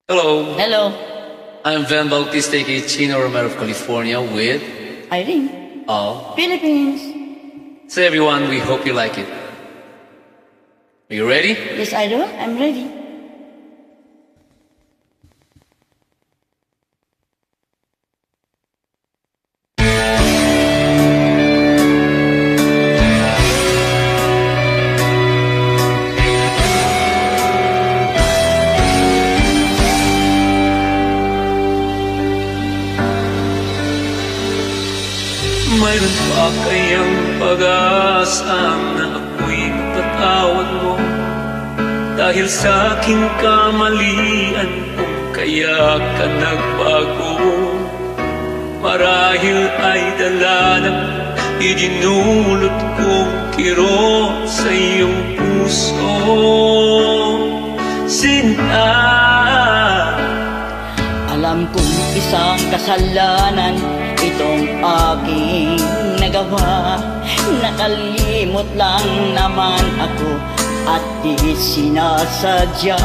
Hello, Hello, I'm Van Bautista aka Chino Romero of California with Irene, all. Philippines. So everyone, we hope you like it. Are you ready? Yes, I do. I'm ready. Mayroon pa kayang pag-asa na ako'y mapatawad mo dahil sa aking kamalian kung kaya ka nagbago. Marahil ay dala ng idinulot kong kiro sa iyong puso. Sinta, Alam kong isang kasalanan itong aking nagawa. Nakalimot lang naman ako at di sinasadya.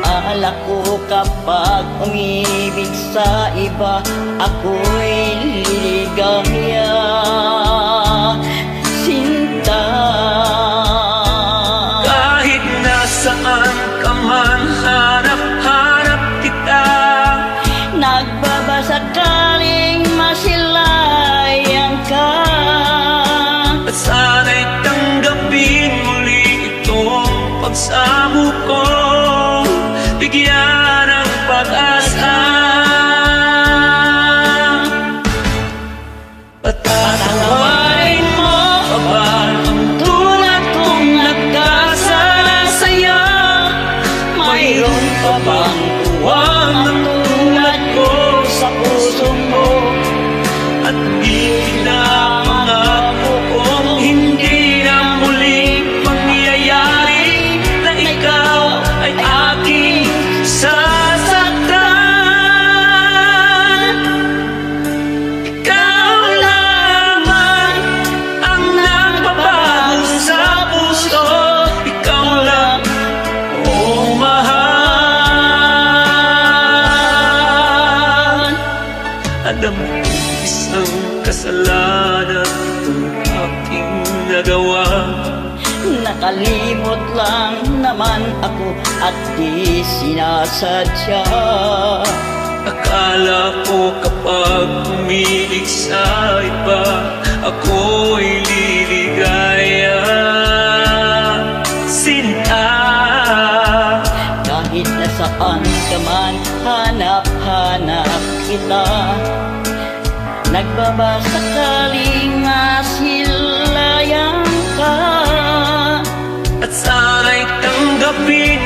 Akala ko kapag umibig sa iba, ako'y liligaya. Sinta, kahit nasaan ka man, hanap-hanap kita. nagbabasakaling masilayan ka. At sana'y tanggapin muli itong pagsamo ko, bigyan ng pag-asa. Patatawarin mo pa ba ang tulad kong nagkasala sa'yo? Mayroon pa bang tuwang ang tulad ko sa puso mo? At di pinapangako kong hindi na muling mangyayari na ikaw ay aking sasaktan. Ikaw lamang ang nagbabago sa puso. Ikaw lang ang mahal. Alam mo, isang kasalanan itong aking nagawa. Nakalimot lang naman ako at di sinasadya. Akala ko kapag umilig sa iba, ako'y liligaya. Sinta, Kahit nasaan ka man, hanap-hanap kita. Nagbabasakaling masilayan ka. at sana'y tanggapin